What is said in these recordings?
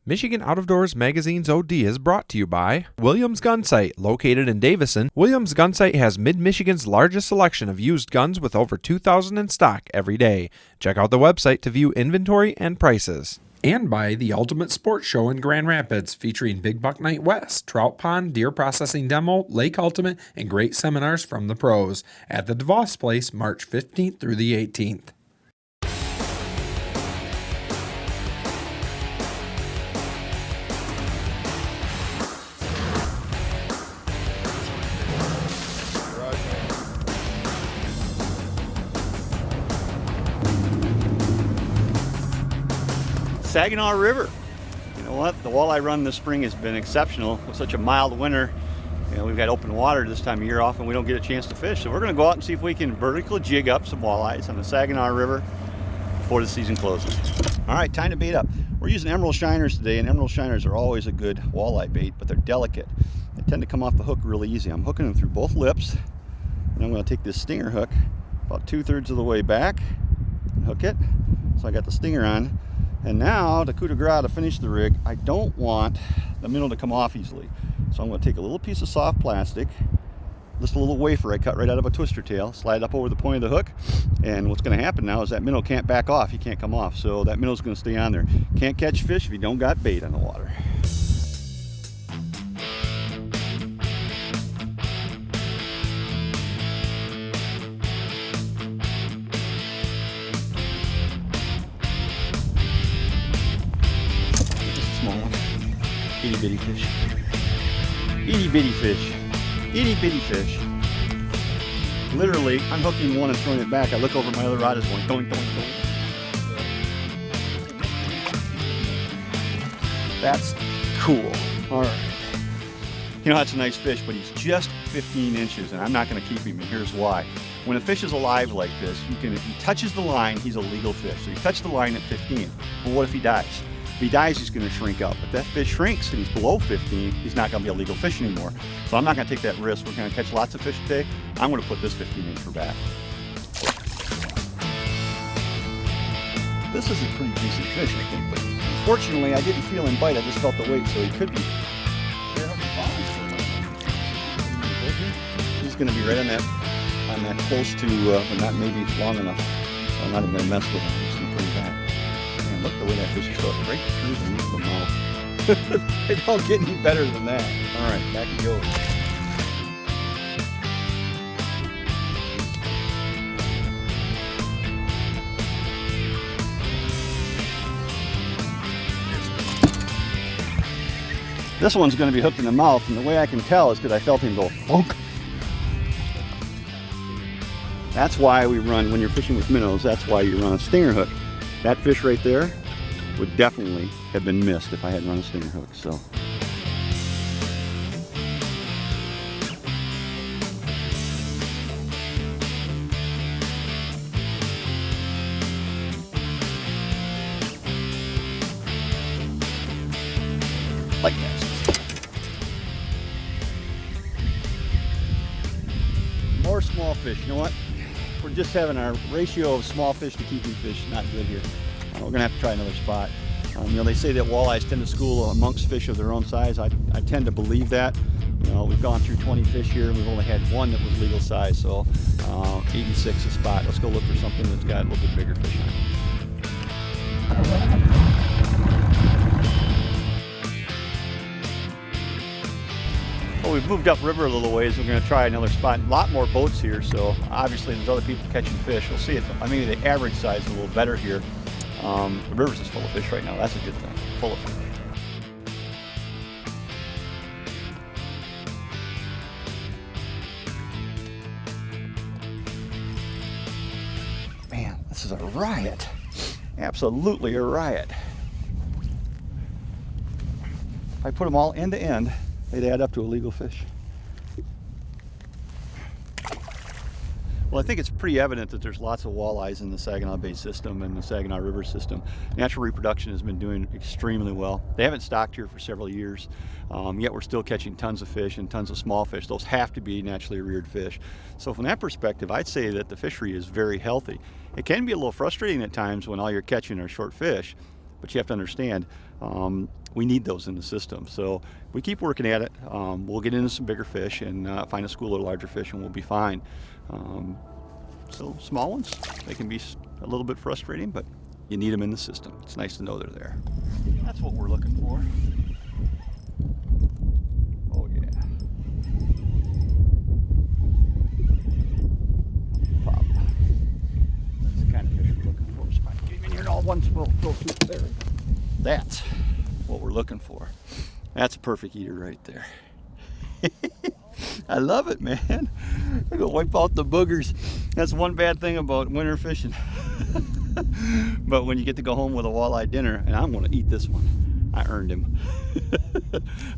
Michigan Out of Doors Magazine's OD is brought to you by Williams Gun Sight, located in Davison. Williams Gun Sight has Mid-Michigan's largest selection of used guns with over 2,000 in stock every day. Check out the website to view inventory and prices. And by the Ultimate Sports Show in Grand Rapids, featuring Big Buck Night West, Trout Pond, Deer Processing Demo, Lake Ultimate, and great seminars from the pros at the DeVos Place, March 15th through the 18th. Saginaw River. You know what? The walleye run this spring has been exceptional. With such a mild winter, we've got open water this time of year. Often we don't get a chance to fish. So we're going to go out and see if we can vertically jig up some walleyes on the Saginaw River before the season closes. All right, time to bait up. We're using emerald shiners today, and emerald shiners are always a good walleye bait, but they're delicate. They tend to come off the hook really easy. I'm hooking them through both lips, and I'm going to take this stinger hook about 2/3 of the way back and hook it. So I got the stinger on. And now, the coup de grace to finish the rig, I don't want the minnow to come off easily. So I'm going to take a little piece of soft plastic, just a little wafer I cut right out of a twister tail, slide it up over the point of the hook, and what's going to happen now is that minnow can't back off, he can't come off, so that minnow's going to stay on there. Can't catch fish if you don't got bait on the water. Small one. Itty bitty fish. Itty bitty fish. Itty bitty fish. Literally, I'm hooking one and throwing it back. I look over, my other rod is going doink, doink, doink. That's cool. All right. You know, that's a nice fish, but he's just 15 inches, and I'm not going to keep him, and here's why. When a fish is alive like this, if he touches the line, he's a legal fish. So you touch the line at 15. Well, what if he dies? If he dies, he's going to shrink up. If that fish shrinks and he's below 15, he's not going to be a legal fish anymore. So I'm not going to take that risk. We're going to catch lots of fish today. I'm going to put this 15-incher back. This is a pretty decent fish, I think, but unfortunately, I didn't feel him bite. I just felt the weight, so he could be. He's going to be right on that close to, but not maybe long enough. So I'm not even going to mess with him. I'm just going to put him back. Man, look the way that fish is hooked, right through the roof of the mouth. It don't get any better than that. All right, back he goes. This one's going to be hooked in the mouth, and the way I can tell is because I felt him go thunk. That's why we run, when you're fishing with minnows, that's why you run a stinger hook. That fish right there would definitely have been missed if I hadn't run a stinger hook, so. Like that. More small fish. You know what? We're just having our ratio of small fish to keeping fish not good here. We're going to have to try another spot. They say that walleyes tend to school amongst fish of their own size. I tend to believe that. We've gone through 20 fish here, and we've only had one that was legal size, so 86 a spot. Let's go look for something that's got a little bit bigger fish on it. Well, we've moved upriver a little ways. We're going to try another spot. A lot more boats here, so obviously there's other people catching fish. We'll see it. Maybe the average size is a little better here. The river's just full of fish right now. That's a good thing. Full of fish. Man, this is a riot. Absolutely a riot. If I put them all end to end, they'd add up to a legal fish. Well, I think it's pretty evident that there's lots of walleyes in the Saginaw Bay system and the Saginaw River system. Natural reproduction has been doing extremely well. They haven't stocked here for several years, yet we're still catching tons of fish and tons of small fish. Those have to be naturally reared fish. So from that perspective, I'd say that the fishery is very healthy. It can be a little frustrating at times when all you're catching are short fish, but you have to understand, We need those in the system. So we keep working at it. We'll get into some bigger fish and find a school of larger fish, and we'll be fine. So small ones, they can be a little bit frustrating, but you need them in the system. It's nice to know they're there. That's what we're looking for. Oh yeah. Pop. That's the kind of fish we're looking for. So if I can get him in here and all ones will go through there. That's what we're looking for. That's a perfect eater right there. I love it, man. I'm gonna wipe out the boogers. That's one bad thing about winter fishing. But when you get to go home with a walleye dinner, and I'm gonna eat this one. I earned him.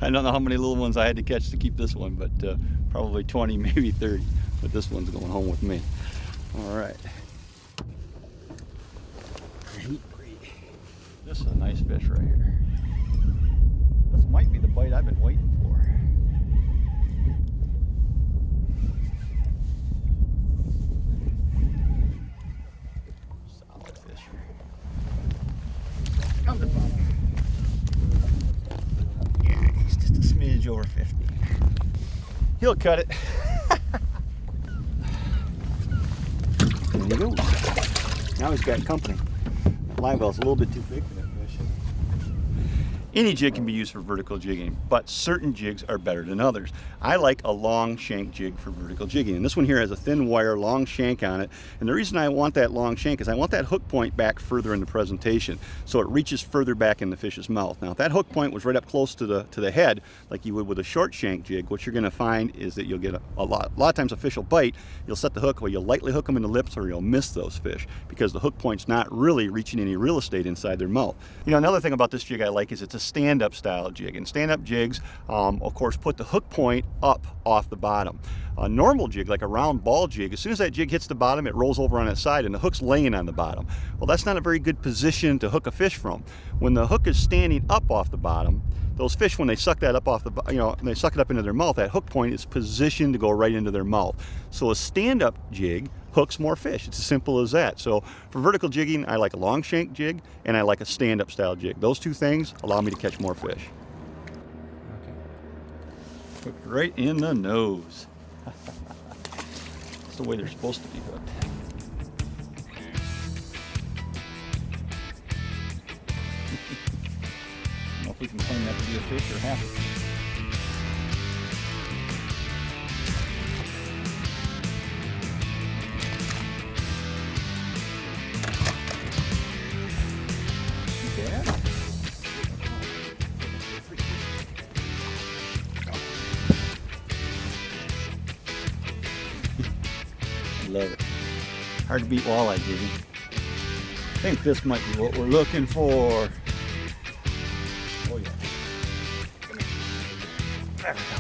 I don't know how many little ones I had to catch to keep this one, but probably 20, maybe 30. But this one's going home with me. All right. This is a nice fish right here. This might be the bite I've been waiting for. Solid fish here. Come to the bottom. Yeah, he's just a smidge over 50. He'll cut it. There he goes. Now he's got company. Live well's a little bit too big for that fish. Any jig can be used for vertical jigging, but certain jigs are better than others. I like a long shank jig for vertical jigging, and this one here has a thin wire, long shank on it. And the reason I want that long shank is I want that hook point back further in the presentation, so it reaches further back in the fish's mouth. Now, if that hook point was right up close to the head, like you would with a short shank jig, what you're going to find is that you'll get a lot of times a fish will bite. You'll set the hook, or you'll lightly hook them in the lips, or you'll miss those fish because the hook point's not really reaching any real estate inside their mouth. You know, another thing about this jig I like is it's a stand-up style jig, and stand-up jigs of course put the hook point up off the bottom. A normal jig, like a round ball jig, as soon as that jig hits the bottom, it rolls over on its side and the hook's laying on the bottom. Well, that's not a very good position to hook a fish from. When the hook is standing up off the bottom, those fish, when they suck that up off the, and they suck it up into their mouth, that hook point is positioned to go right into their mouth. So a stand-up jig hooks more fish. It's as simple as that. So for vertical jigging, I like a long shank jig and I like a stand-up style jig. Those two things allow me to catch more fish. Okay. Hooked right in the nose. That's the way they're supposed to be hooked. I don't know if we can claim that to be a fish or half a fish. Love it. Hard to beat walleye jigging. I think this might be what we're looking for. Oh yeah. There we go.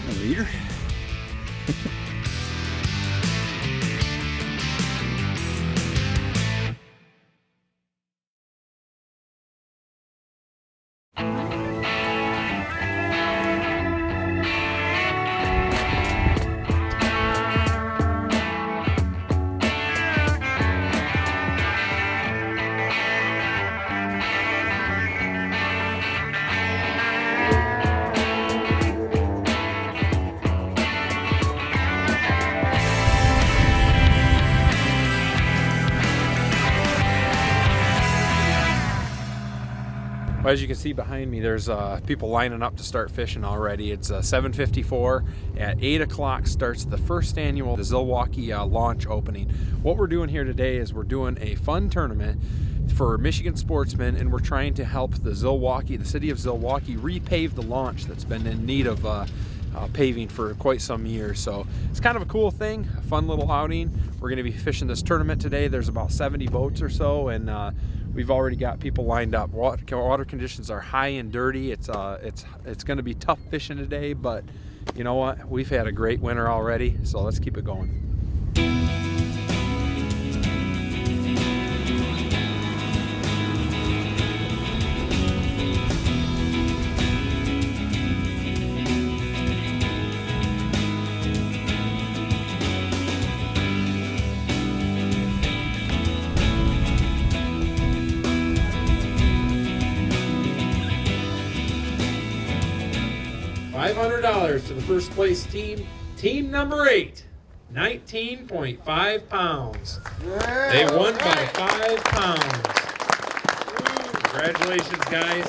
A leader. Well, as you can see behind me, there's people lining up to start fishing already. It's 7:54. At 8 o'clock starts the first annual Zilwaukee launch opening. What we're doing here today is we're doing a fun tournament for Michigan sportsmen, and we're trying to help the city of Zilwaukee, repave the launch that's been in need of paving for quite some years. So it's kind of a cool thing, a fun little outing. We're going to be fishing this tournament today. There's about 70 boats or so, and we've already got people lined up. Water conditions are high and dirty. It's going to be tough fishing today, but you know what? We've had a great winter already, so let's keep it going. $500 to the first place team. Team number 8, 19.5 pounds. They won by 5 pounds. Congratulations, guys.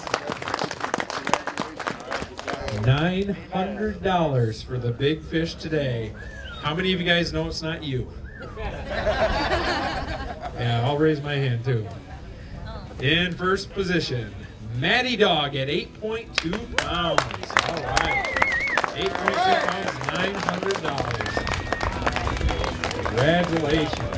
$900 for the big fish today. How many of you guys know it's not you? Yeah, I'll raise my hand too. In first position, Matty Dog at 8.2 pounds. All right. 8.2 pounds, $900. Congratulations.